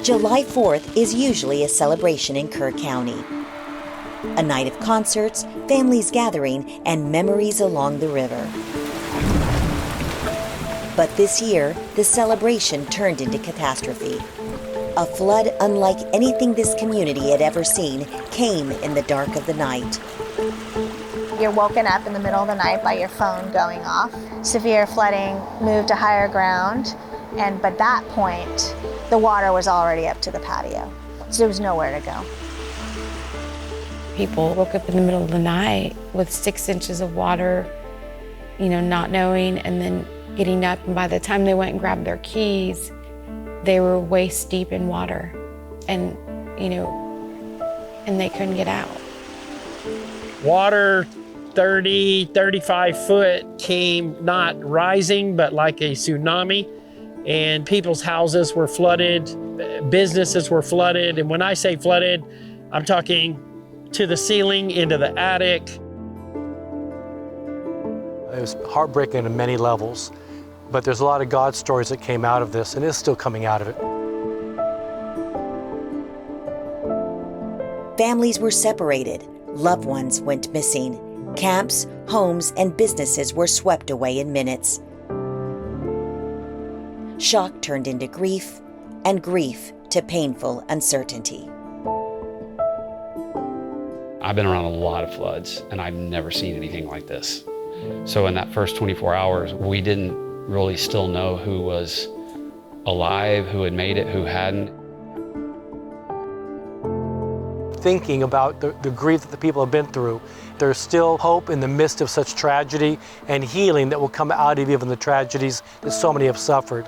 July 4th is usually a celebration in Kerr County. A night of concerts, families gathering, and memories along the river. But this year, the celebration turned into catastrophe. A flood unlike anything this community had ever seen came in the dark of the night. You're woken up in the middle of the night by your phone going off. Severe flooding, moved to higher ground, but at that point, the water was already up to the patio, so there was nowhere to go. People woke up in the middle of the night with 6 inches of water, not knowing, and then getting up, and by the time they went and grabbed their keys, they were waist deep in water, and they couldn't get out. Water 30, 35 foot came not rising, but like a tsunami, and people's houses were flooded, businesses were flooded, and when I say flooded, I'm talking to the ceiling, into the attic. It was heartbreaking on many levels, but there's a lot of God stories that came out of this, and is still coming out of it. Families were separated, loved ones went missing. Camps, homes, and businesses were swept away in minutes. Shock turned into grief, and grief to painful uncertainty. I've been around a lot of floods, and I've never seen anything like this. So in that first 24 hours, we didn't really still know who was alive, who had made it, who hadn't. Thinking about the grief that the people have been through, there's still hope in the midst of such tragedy and healing that will come out of even the tragedies that so many have suffered.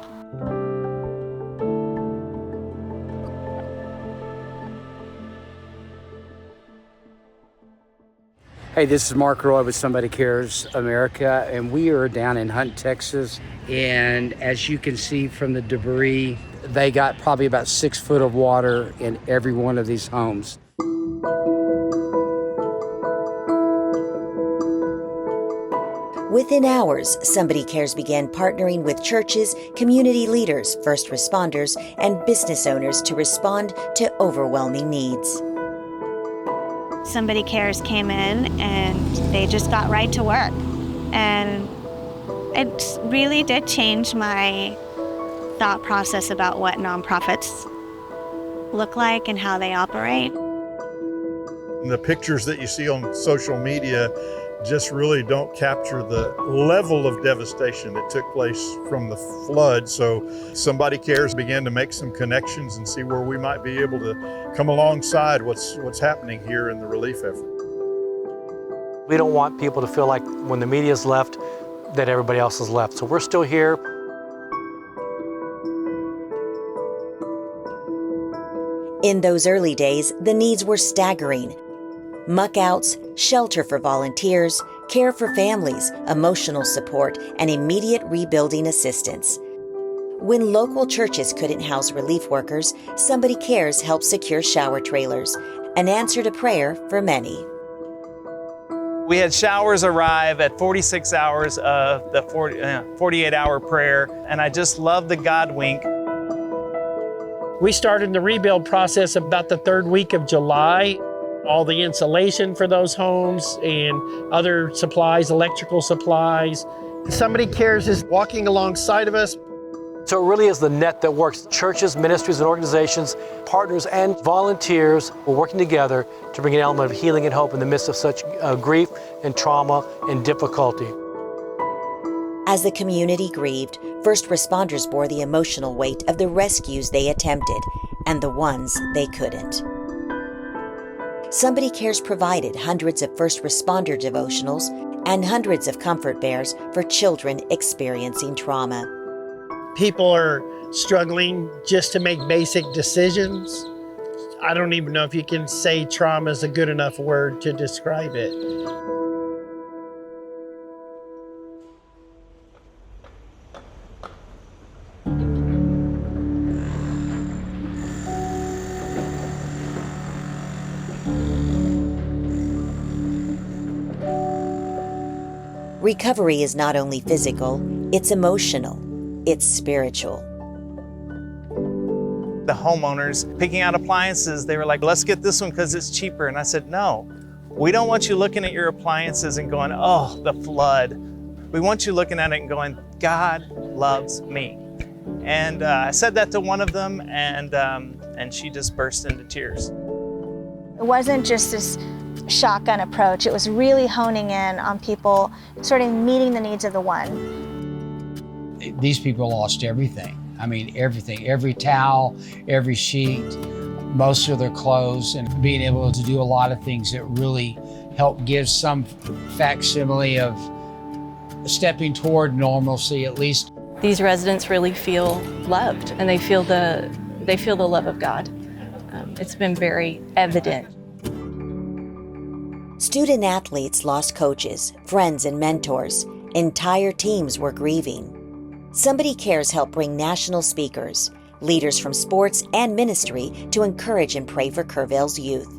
Hey, this is Mark Roy with Somebody Cares America, and we are down in Hunt, Texas. And as you can see from the debris, they got probably about 6 foot of water in every one of these homes. Within hours, Somebody Cares began partnering with churches, community leaders, first responders, and business owners to respond to overwhelming needs. Somebody Cares came in and they just got right to work. And it really did change my thought process about what nonprofits look like and how they operate. The pictures that you see on social media just really don't capture the level of devastation that took place from the flood. So Somebody Cares began to make some connections and see where we might be able to come alongside what's happening here in the relief effort. We don't want people to feel like when the media's left, that everybody else has left. So we're still here. In those early days, the needs were staggering. Muckouts, shelter for volunteers, care for families, emotional support, and immediate rebuilding assistance. When local churches couldn't house relief workers, Somebody Cares helped secure shower trailers, an answer to prayer for many. We had showers arrive at 46 hours of the 48-hour prayer, and I just love the God wink. We started the rebuild process about the 3rd week of July. All the insulation for those homes and other supplies, electrical supplies. Somebody Cares is walking alongside of us. So it really is the net that works. Churches, ministries, and organizations, partners, and volunteers are working together to bring an element of healing and hope in the midst of such grief and trauma and difficulty. As the community grieved, first responders bore the emotional weight of the rescues they attempted and the ones they couldn't. Somebody Cares provided hundreds of first responder devotionals and hundreds of comfort bears for children experiencing trauma. People are struggling just to make basic decisions. I don't even know if you can say trauma is a good enough word to describe it. Recovery is not only physical, it's emotional, it's spiritual. the homeowners picking out appliances. They were like, let's get this one because it's cheaper. And I said, no, we don't want you looking at your appliances and going, oh, the flood. We want you looking at it and going, God loves me. And I said that to one of them, and she just burst into tears. It wasn't just this shotgun approach. It was really honing in on people, sort of meeting the needs of the one. These people lost everything. I mean, everything, every towel, every sheet, most of their clothes, and being able to do a lot of things that really help give some facsimile of stepping toward normalcy, at least. These residents really feel loved, and they feel the love of God. It's been very evident. Student athletes lost coaches, friends, and mentors. Entire teams were grieving. Somebody Cares helped bring national speakers, leaders from sports and ministry to encourage and pray for Kerrville's youth.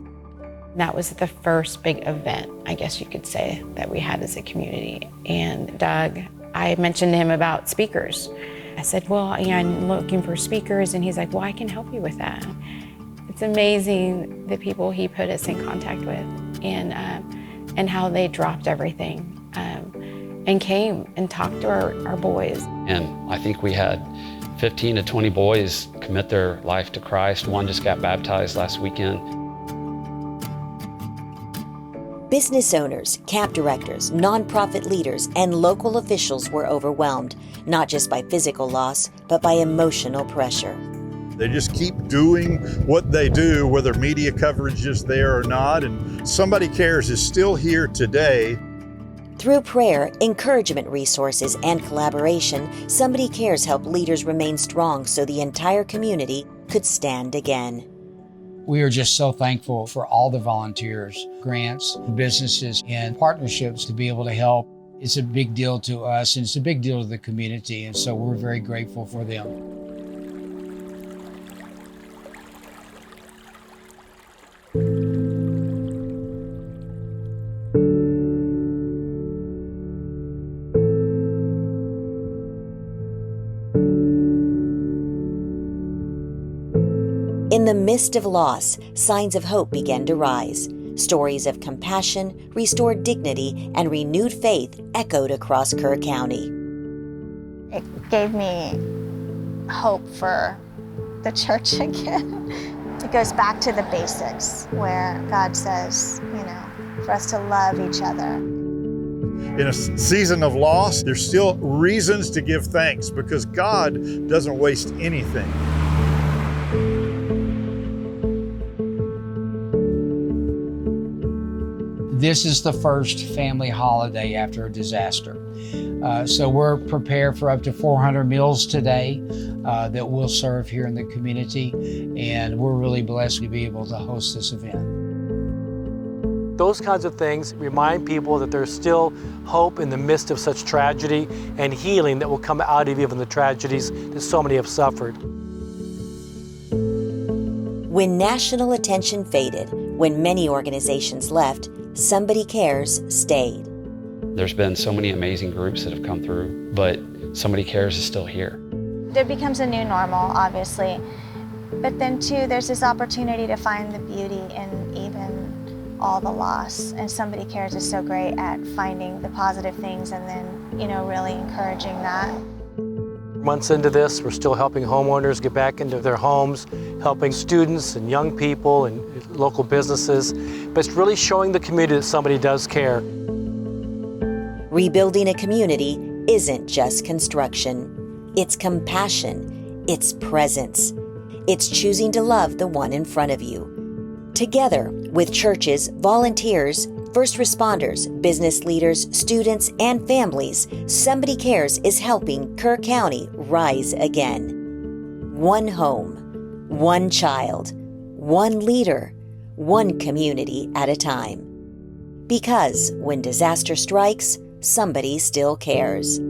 That was the first big event, I guess you could say, that we had as a community. And Doug, I mentioned to him about speakers. I said, well, I'm looking for speakers, and he's like, well, I can help you with that. It's amazing the people he put us in contact with, and how they dropped everything and came and talked to our boys. And I think we had 15 to 20 boys commit their life to Christ. One just got baptized last weekend. Business owners, camp directors, nonprofit leaders, and local officials were overwhelmed, not just by physical loss, but by emotional pressure. They just keep doing what they do, whether media coverage is there or not, and Somebody Cares is still here today. Through prayer, encouragement resources, and collaboration, Somebody Cares helped leaders remain strong so the entire community could stand again. We are just so thankful for all the volunteers, grants, businesses, and partnerships to be able to help. It's a big deal to us, and it's a big deal to the community, and so we're very grateful for them. In the midst of loss, signs of hope began to rise. Stories of compassion, restored dignity, and renewed faith echoed across Kerr County. It gave me hope for the church again. It goes back to the basics, where God says, for us to love each other. In a season of loss, there's still reasons to give thanks because God doesn't waste anything. This is the first family holiday after a disaster. So we're prepared for up to 400 meals today that we'll serve here in the community, and we're really blessed to be able to host this event. Those kinds of things remind people that there's still hope in the midst of such tragedy and healing that will come out of even the tragedies that so many have suffered. When national attention faded, when many organizations left, Somebody Cares stayed. There's been so many amazing groups that have come through, but Somebody Cares is still here. There becomes a new normal, obviously. But then too, there's this opportunity to find the beauty in even all the loss. And Somebody Cares is so great at finding the positive things and then, really encouraging that. Months into this, we're still helping homeowners get back into their homes, helping students and young people and local businesses. But it's really showing the community that somebody does care. Rebuilding a community isn't just construction. It's compassion. It's presence. It's choosing to love the one in front of you. Together with churches, volunteers, first responders, business leaders, students, and families, Somebody Cares is helping Kerr County rise again. One home, one child, one leader, one community at a time. Because when disaster strikes, somebody still cares.